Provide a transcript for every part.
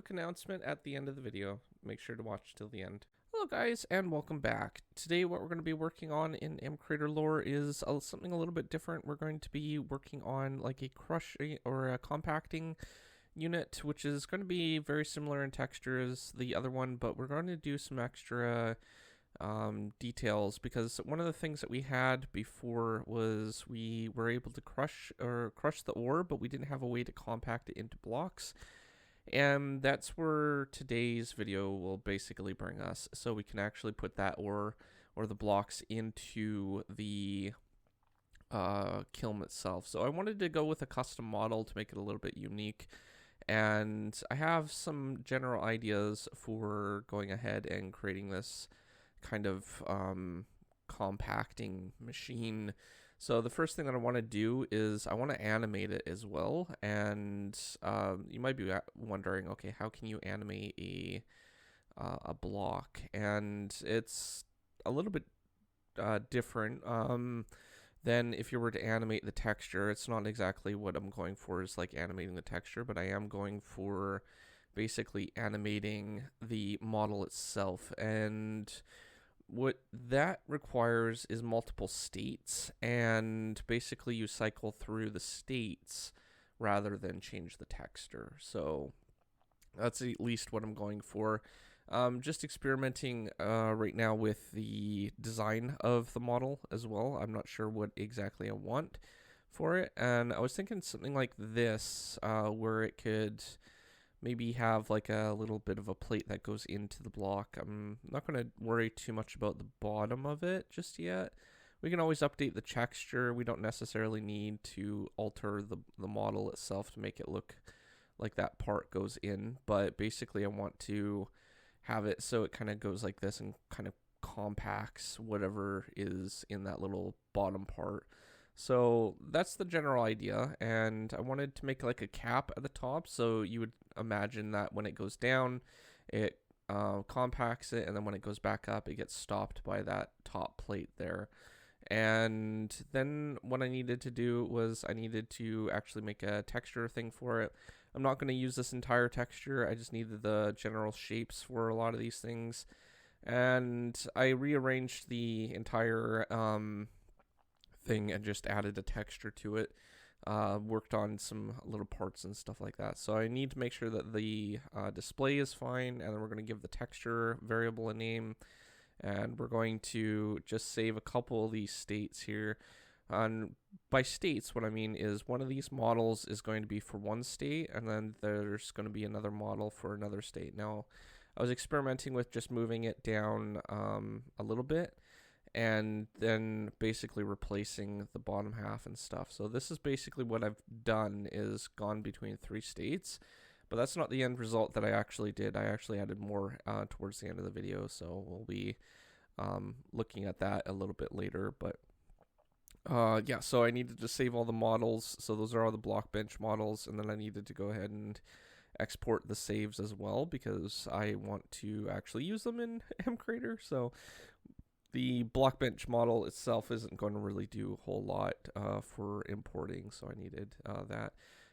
quick announcement at the end of the video. Make sure to watch till the end. Hello guys, and welcome back. Today what we're going to be working on in MCreator Lore is something a little bit different. We're going to be working on like a crushing or a compacting unit, which is going to be very similar in texture as the other one, but we're going to do some extra details, because one of the things that we had before was we were able to crush the ore, but we didn't have a way to compact it into blocks. And that's where today's video will basically bring us, so we can actually put that ore or the blocks into the kiln itself. So I wanted to go with a custom model to make it a little bit unique, and I have some general ideas for going ahead and creating this kind of compacting machine. So the first thing that I want to do is I want to animate it as well. And you might be wondering, okay, how can you animate a block? And it's a little bit different than if you were to animate the texture. It's not exactly what I'm going for is like animating the texture, but I am going for basically animating the model itself. And what that requires is multiple states, and basically you cycle through the states rather than change the texture. So that's at least what I'm going for. Just experimenting right now with the design of the model as well. I'm not sure what exactly I want for it, and I was thinking something like this, where it could maybe have like a little bit of a plate that goes into the block. I'm not going to worry too much about the bottom of it just yet. We can always update the texture. We don't necessarily need to alter the model itself to make it look like that part goes in, but basically I want to have it so it kind of goes like this and kind of compacts whatever is in that little bottom part. So that's the general idea, and I wanted to make like a cap at the top, so you would imagine that when it goes down, it compacts it, and then when it goes back up, it gets stopped by that top plate there. And then what I needed to do was I needed to actually make a texture thing for it. I'm not going to use this entire texture, I just needed the general shapes for a lot of these things. And I rearranged the entire thing and just added a texture to it. Worked on some little parts and stuff like that. So I need to make sure that the display is fine, and then we're going to give the texture variable a name, and we're going to just save a couple of these states here. By states, what I mean is one of these models is going to be for one state, and then there's going to be another model for another state. Now, I was experimenting with just moving it down a little bit, and then basically replacing the bottom half and stuff. So this is basically what I've done, is gone between 3 states, but that's not the end result that I actually did. I actually added more towards the end of the video, so we'll be looking at that a little bit later. But yeah, so I needed to save all the models, so those are all the block bench models, and then I needed to go ahead and export the saves as well, because I want to actually use them in MCreator. So the block bench model itself isn't going to really do a whole lot for importing, so I needed that.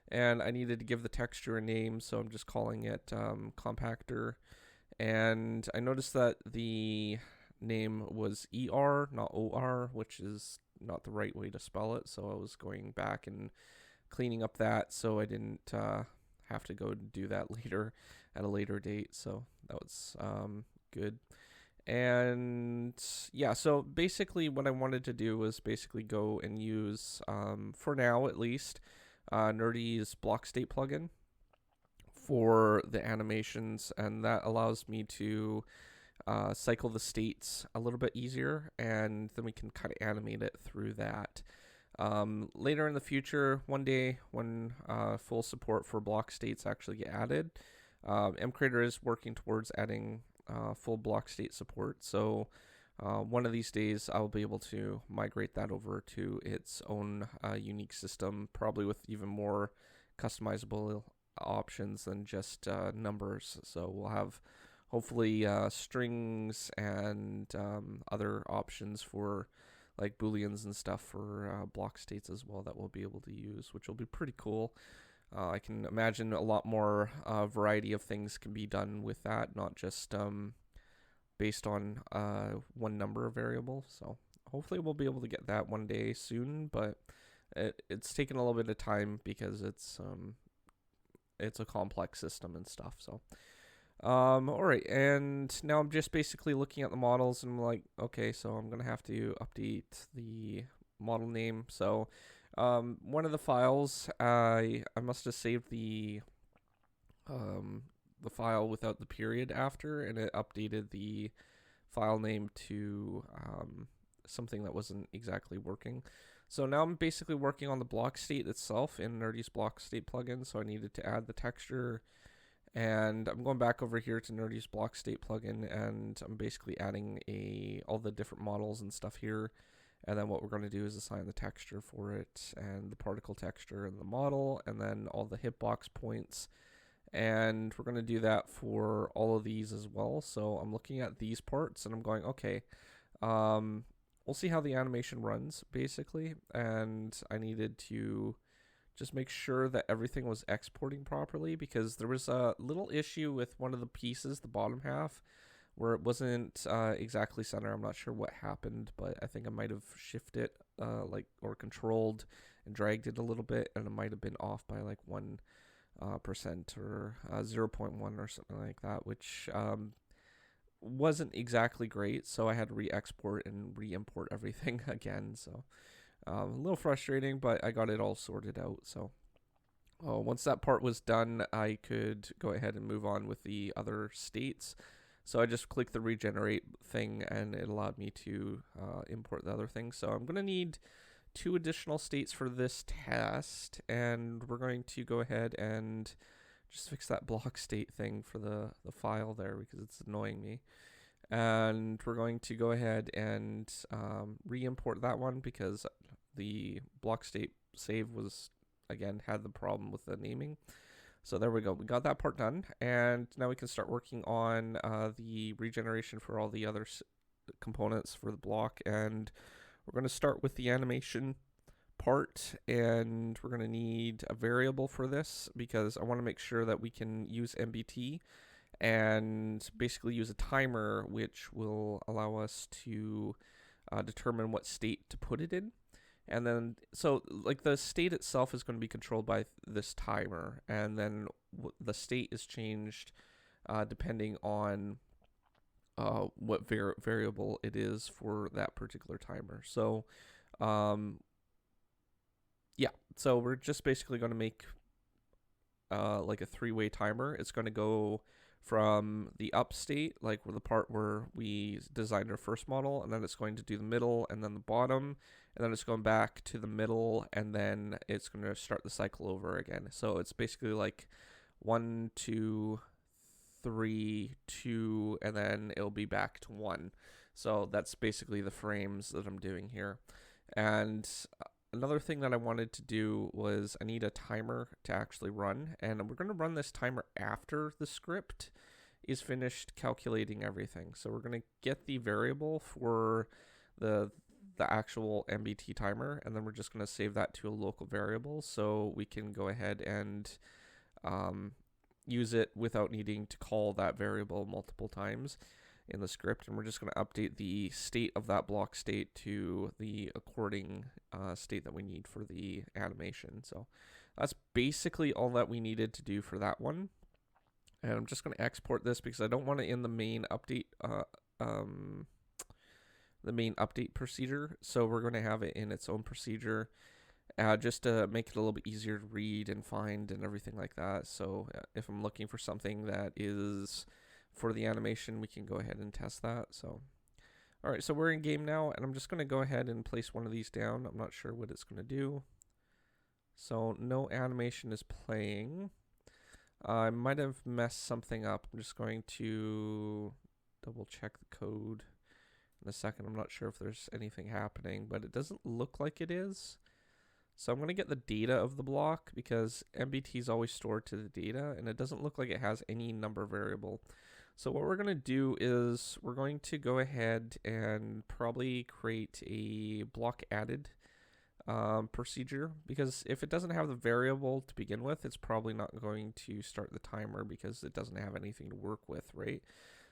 And I needed to give the texture a name, so I'm just calling it Compactor. And I noticed that the name was ER, not OR, which is not the right way to spell it, so I was going back and cleaning up that so I didn't have to go do that later at a later date, so that was good. And yeah, so basically what I wanted to do was basically go and use, for now at least, Nerdy's block state plugin for the animations, and that allows me to cycle the states a little bit easier, and then we can kind of animate it through that. Later in the future, one day when full support for block states actually get added, MCreator is working towards adding full block state support. So one of these days I'll be able to migrate that over to its own unique system, probably with even more customizable options than just numbers. So we'll have hopefully strings and other options for like booleans and stuff for block states as well that we'll be able to use, which will be pretty cool. I can imagine a lot more variety of things can be done with that, not just based on one number of variables. So hopefully we'll be able to get that one day soon, but it's taken a little bit of time because it's a complex system and stuff. So all right, and now I'm just basically looking at the models and I'm like, okay, so I'm gonna have to update the model name. So one of the files, I must have saved the file without the period after, and it updated the file name to something that wasn't exactly working. So now I'm basically working on the block state itself in Nerdy's block state plugin. So I needed to add the texture, and I'm going back over here to Nerdy's block state plugin, and I'm basically adding all the different models and stuff here. And then what we're going to do is assign the texture for it, and the particle texture and the model, and then all the hitbox points. And we're going to do that for all of these as well. So I'm looking at these parts and I'm going, okay, we'll see how the animation runs basically. And I needed to just make sure that everything was exporting properly, because there was a little issue with one of the pieces, the bottom half, where it wasn't exactly center. I'm not sure what happened, but I think I might have shifted or controlled and dragged it a little bit, and it might have been off by like 1% or 0.1 or something like that, which wasn't exactly great. So I had to re-export and re-import everything again. So a little frustrating, but I got it all sorted out. So once that part was done, I could go ahead and move on with the other states. So I just clicked the regenerate thing and it allowed me to import the other thing. So I'm going to need 2 additional states for this test, and we're going to go ahead and just fix that block state thing for the file there because it's annoying me. And we're going to go ahead and re-import that one because the block state save was, again, had the problem with the naming. So there we go. We got that part done, and now we can start working on the regeneration for all the other components for the block. And we're going to start with the animation part, and we're going to need a variable for this because I want to make sure that we can use MBT and basically use a timer which will allow us to determine what state to put it in. And then, so like the state itself is going to be controlled by this timer, and then the state is changed depending on what variable it is for that particular timer. So, yeah, so we're just basically going to make like a 3-way timer. It's going to go from the up state, like the part where we designed our first model, and then it's going to do the middle and then the bottom, and then it's going back to the middle, and then it's going to start the cycle over again. So it's basically like 1, 2, 3, 2, and then it'll be back to 1. So that's basically the frames that I'm doing here. And another thing that I wanted to do was I need a timer to actually run, and we're going to run this timer after the script is finished calculating everything. So we're going to get the variable for the actual MBT timer, and then we're just going to save that to a local variable so we can go ahead and use it without needing to call that variable multiple times in the script. And we're just going to update the state of that block state to the according state that we need for the animation. So that's basically all that we needed to do for that one. And I'm just going to export this because I don't want it in the main update procedure. So we're going to have it in its own procedure just to make it a little bit easier to read and find and everything like that. So if I'm looking for something that is for the animation, we can go ahead and test that. So all right, so we're in game now, and I'm just going to go ahead and place one of these down. I'm not sure what it's going to do. So no animation is playing. I might have messed something up. I'm just going to double check the code in a second. I'm not sure if there's anything happening, but it doesn't look like it is. So I'm going to get the data of the block because MBT is always stored to the data, and it doesn't look like it has any number variable. So what we're going to do is we're going to go ahead and probably create a block added procedure, because if it doesn't have the variable to begin with, it's probably not going to start the timer because it doesn't have anything to work with, right?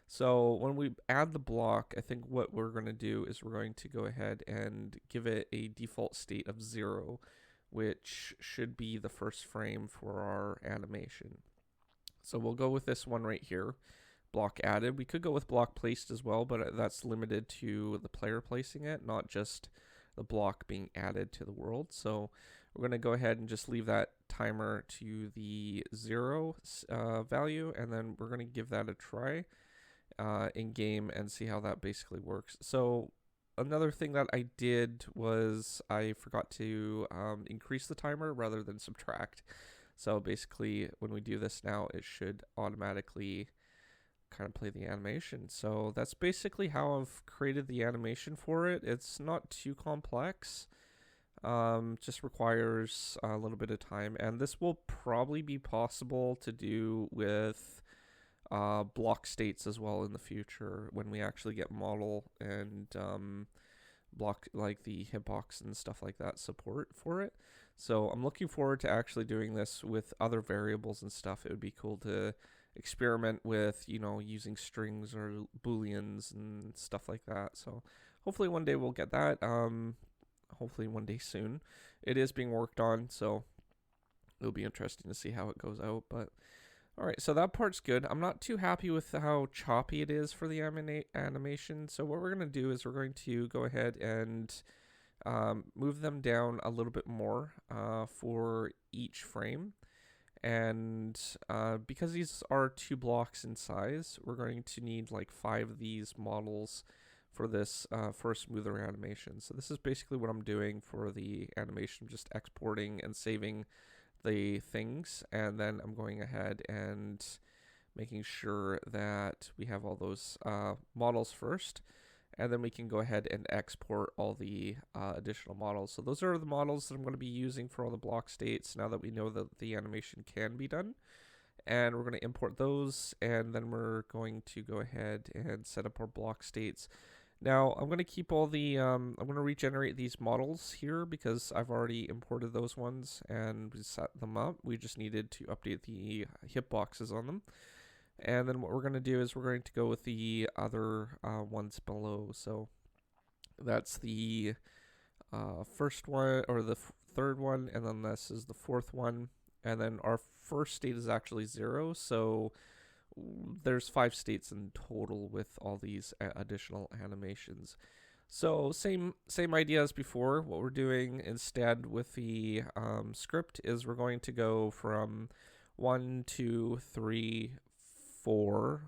So when we add the block, I think what we're going to do is we're going to go ahead and give it a default state of 0, which should be the first frame for our animation. So we'll go with this one right here, block added. We could go with block placed as well, but that's limited to the player placing it, not just the block being added to the world. So we're going to go ahead and just leave that timer to the 0 value, and then we're going to give that a try in game and see how that basically works. So another thing that I did was I forgot to increase the timer rather than subtract. So basically when we do this now, it should automatically kind of play the animation. So that's basically how I've created the animation for it. It's not too complex. Just requires a little bit of time, and this will probably be possible to do with block states as well in the future when we actually get model and block, like the hitbox and stuff like that, support for it. So I'm looking forward to actually doing this with other variables and stuff. It would be cool to experiment with, you know, using strings or booleans and stuff like that. So hopefully one day we'll get that. Hopefully one day soon. It is being worked on, so it'll be interesting to see how it goes out. But all right, so that part's good. I'm not too happy with how choppy it is for the animation. So what we're going to do is we're going to go ahead and move them down a little bit more for each frame. And because these are 2 blocks in size, we're going to need like 5 of these models for this for a smoother animation. So this is basically what I'm doing for the animation, just exporting and saving the things, and then I'm going ahead and making sure that we have all those models first, and then we can go ahead and export all the additional models. So those are the models that I'm going to be using for all the block states now that we know that the animation can be done. And we're going to import those, and then we're going to go ahead and set up our block states. Now I'm going to keep all the, I'm going to regenerate these models here because I've already imported those ones and we set them up. We just needed to update the hitboxes on them. And then what we're going to do is we're going to go with the other ones below. So that's the first one, or the third one, and then this is the 4th one. And then our first state is actually 0, so there's 5 states in total with all these additional animations. So same idea as before. What we're doing instead with the script is we're going to go from 1, 2, 3, 4,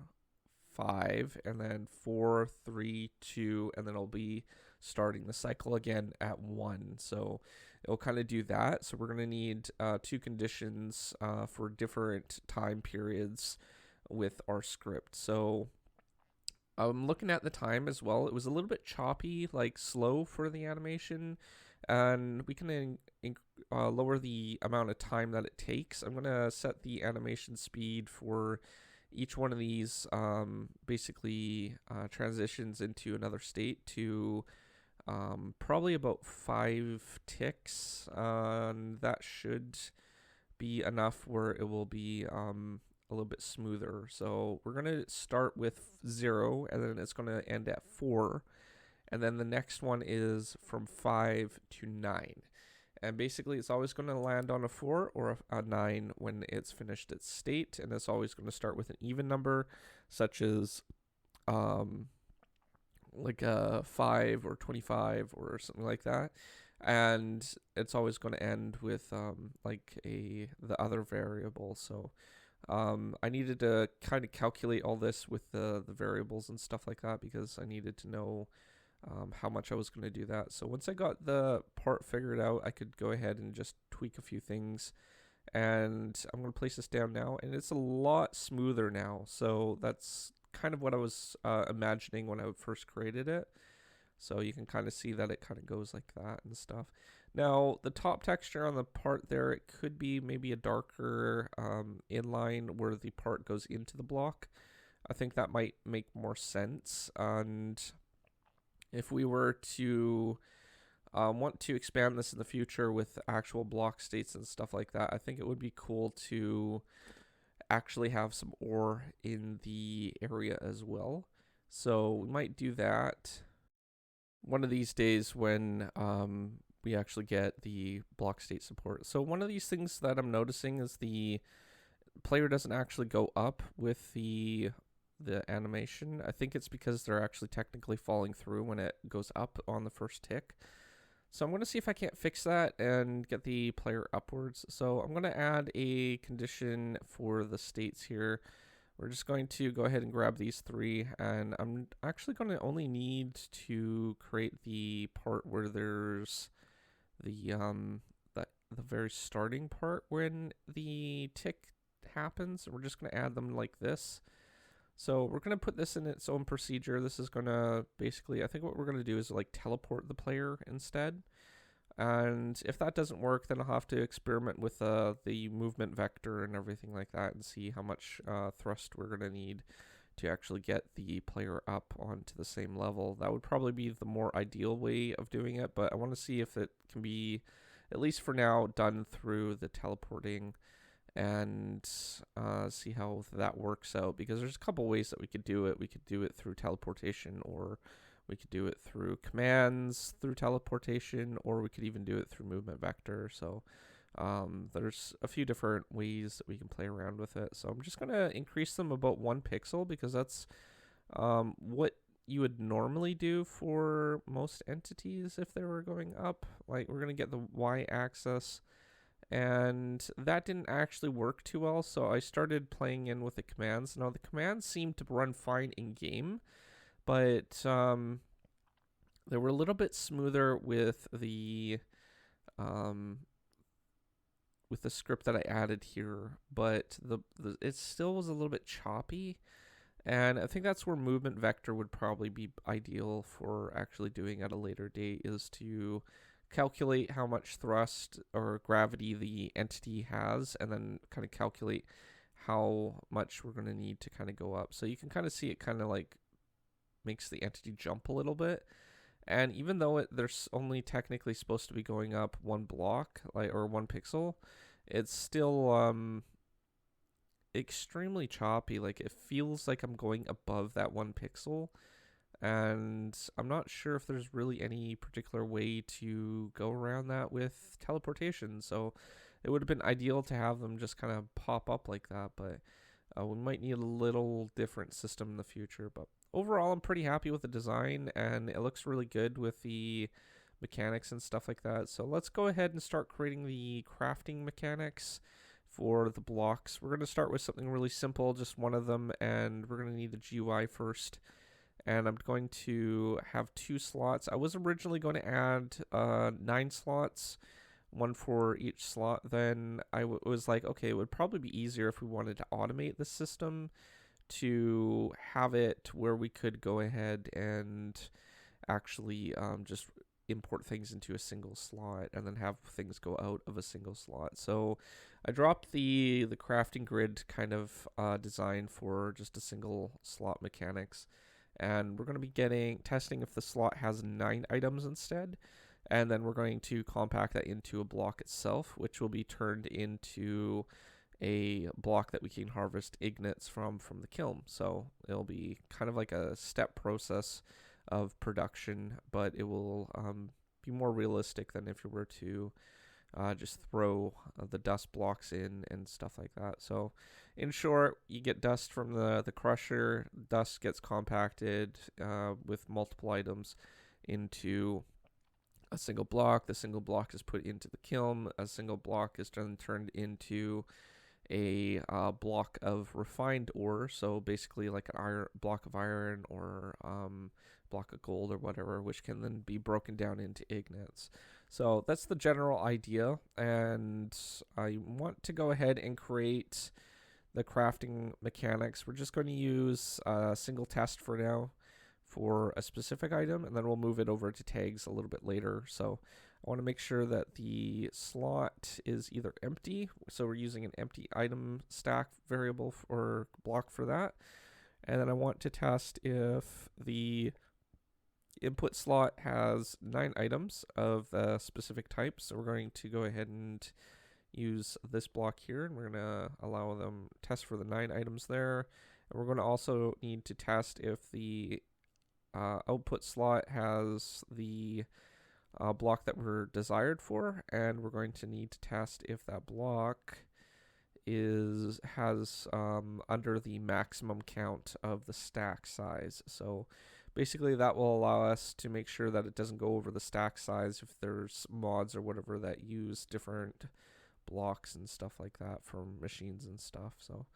5, and then 4, 3, 2, and then it'll be starting the cycle again at 1. So it'll kind of do that. So we're going to need 2 conditions for different time periods with our script. So I'm looking at the time as well. It was a little bit choppy, like slow for the animation, and we can lower the amount of time that it takes. I'm going to set the animation speed for each one of these basically transitions into another state to probably about 5 ticks. That should be enough where it will be a little bit smoother. So we're going to start with 0, and then it's going to end at 4. And then the next one is from 5 to 9. And basically it's always going to land on a 4 or a 9 when it's finished its state. And it's always going to start with an even number, such as like a 5 or 25 or something like that. And it's always going to end with like the other variable. So I needed to kind of calculate all this with the variables and stuff like that because I needed to know how much I was going to do that. So once I got the part figured out, I could go ahead and just tweak a few things. And I'm going to place this down now, and it's a lot smoother now. So that's kind of what I was imagining when I first created it. So you can kind of see that it kind of goes like that and stuff. Now, the top texture on the part there, it could be maybe a darker inline where the part goes into the block. I think that might make more sense. And if we were to want to expand this in the future with actual block states and stuff like that, I think it would be cool to actually have some ore in the area as well. So we might do that one of these days when we actually get the block state support. So one of these things that I'm noticing is the player doesn't actually go up with the animation. I think it's because they're actually technically falling through when it goes up on the first tick. So I'm going to see if I can't fix that and get the player upwards. So I'm going to add a condition for the states here. We're just going to go ahead and grab these three, and I'm actually going to only need to create the part where there's the very starting part when the tick happens. We're just going to add them like this. So we're going to put this in its own procedure. This is going to basically, I think what we're going to do is like teleport the player instead. And if that doesn't work, then I'll have to experiment with the movement vector and everything like that and see how much thrust we're going to need to actually get the player up onto the same level. That would probably be the more ideal way of doing it, but I want to see if it can be, at least for now, done through the teleporting and see how that works out, because there's a couple ways that we could do it. We could do it through teleportation, or we could do it through commands through teleportation, or we could even do it through movement vector. So there's a few different ways that we can play around with it. So I'm just going to increase them about 1 pixel, because that's what you would normally do for most entities if they were going up. Like, we're going to get the y-axis, and that didn't actually work too well, so I started playing in with the commands. Now the commands seemed to run fine in game, but they were a little bit smoother with the script that I added here, but it still was a little bit choppy, and I think that's where movement vector would probably be ideal for actually doing at a later date, is to calculate how much thrust or gravity the entity has, and then kind of calculate how much we're going to need to kind of go up. So you can kind of see it kind of like makes the entity jump a little bit. And even though there's only technically supposed to be going up 1 block, like, or 1 pixel, it's still extremely choppy. Like, it feels like I'm going above that 1 pixel. And I'm not sure if there's really any particular way to go around that with teleportation. So it would have been ideal to have them just kind of pop up like that, but we might need a little different system in the future. But overall, I'm pretty happy with the design, and it looks really good with the mechanics and stuff like that. So let's go ahead and start creating the crafting mechanics for the blocks. We're going to start with something really simple, just one of them, and we're going to need the GUI first. And I'm going to have 2 slots. I was originally going to add 9 slots, 1 for each slot. Then I was like, okay, it would probably be easier if we wanted to automate the system to have it where we could go ahead and actually just import things into a single slot and then have things go out of a single slot. So I dropped the crafting grid kind of design for just a single slot mechanics. And we're going to be testing if the slot has 9 items instead. And then we're going to compact that into a block itself, which will be turned into a block that we can harvest ignites from the kiln. So it'll be kind of like a step process of production, but it will be more realistic than if you were to just throw the dust blocks in and stuff like that. So in short, you get dust from the crusher. Dust gets compacted with multiple items into a single block. The single block is put into the kiln. A single block is then turned into a block of refined ore. So basically like an block of iron or block of gold or whatever, which can then be broken down into ignites. So that's the general idea, and I want to go ahead and create the crafting mechanics. We're just going to use a single test for now for a specific item, and then we'll move it over to tags a little bit later. So I want to make sure that the slot is either empty, so we're using an empty item stack variable or block for that. And then I want to test if the input slot has 9 items of the specific type, so we're going to go ahead and use this block here, and we're going to allow them test for the 9 items there. And we're going to also need to test if the output slot has the block that we're desired for, and we're going to need to test if that block has under the maximum count of the stack size. So basically that will allow us to make sure that it doesn't go over the stack size if there's mods or whatever that use different blocks and stuff like that from machines and stuff. So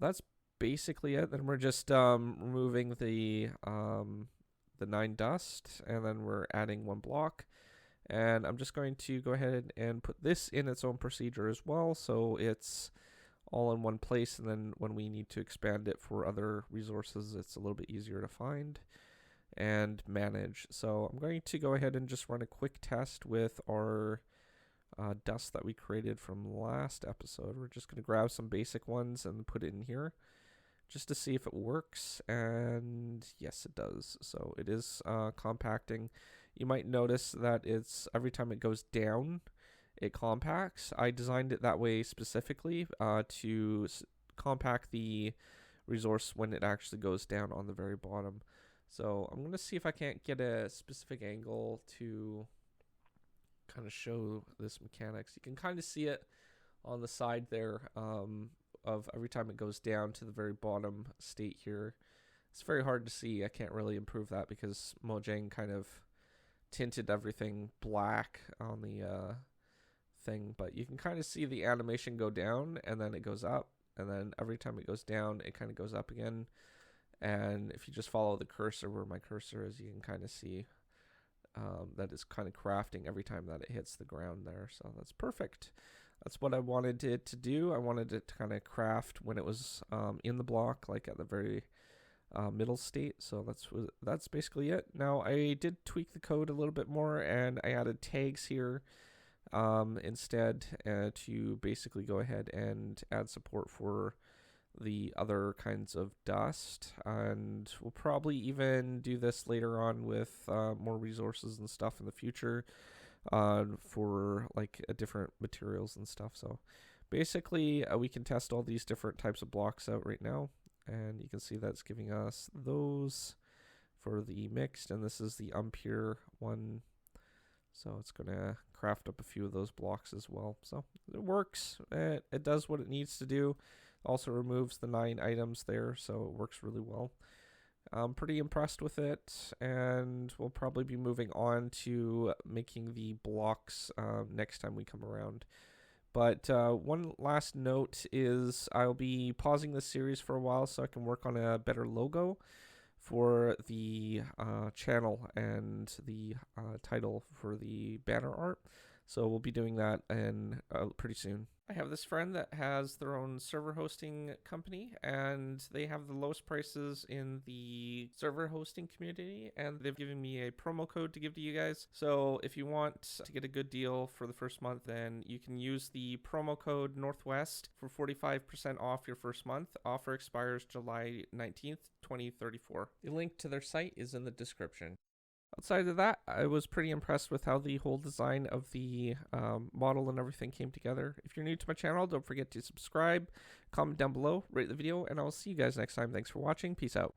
that's basically it. Then we're just removing the 9 dust, and then we're adding 1 block. And I'm just going to go ahead and put this in its own procedure as well, so it's all in one place, and then when we need to expand it for other resources, it's a little bit easier to find and manage. So I'm going to go ahead and just run a quick test with our dust that we created from last episode. We're just going to grab some basic ones and put it in here just to see if it works, and yes, it does. So it is compacting. You might notice that it's every time it goes down, it compacts. I designed it that way specifically to compact the resource when it actually goes down on the very bottom. So I'm going to see if I can't get a specific angle to kind of show this mechanics. You can kind of see it on the side there of every time it goes down to the very bottom state here. It's very hard to see. I can't really improve that because Mojang kind of tinted everything black on the thing, but you can kind of see the animation go down and then it goes up, and then every time it goes down it kind of goes up again. And if you just follow the cursor where my cursor is, you can kind of see that it's kind of crafting every time that it hits the ground there. So that's perfect. That's what I wanted it to do. I wanted it to kind of craft when it was in the block, like at the very middle state. So that's basically it. Now I did tweak the code a little bit more, and I added tags here instead to basically go ahead and add support for the other kinds of dust, and we'll probably even do this later on with more resources and stuff in the future for like different materials and stuff. So basically we can test all these different types of blocks out right now, and you can see that's giving us those for the mixed, and this is the unpure one, so it's gonna craft up a few of those blocks as well. So it works. It does what it needs to do. Also removes the 9 items there, so it works really well. I'm pretty impressed with it, and we'll probably be moving on to making the blocks next time we come around. But one last note is I'll be pausing this series for a while so I can work on a better logo for the channel and the title for the banner art. So we'll be doing that in pretty soon. I have this friend that has their own server hosting company, and they have the lowest prices in the server hosting community, and they've given me a promo code to give to you guys. So if you want to get a good deal for the first month, then you can use the promo code Northwest for 45% off your first month. Offer expires July 19th, 2034. The link to their site is in the description. Outside of that, I was pretty impressed with how the whole design of the model and everything came together. If you're new to my channel, don't forget to subscribe, comment down below, rate the video, and I'll see you guys next time. Thanks for watching. Peace out.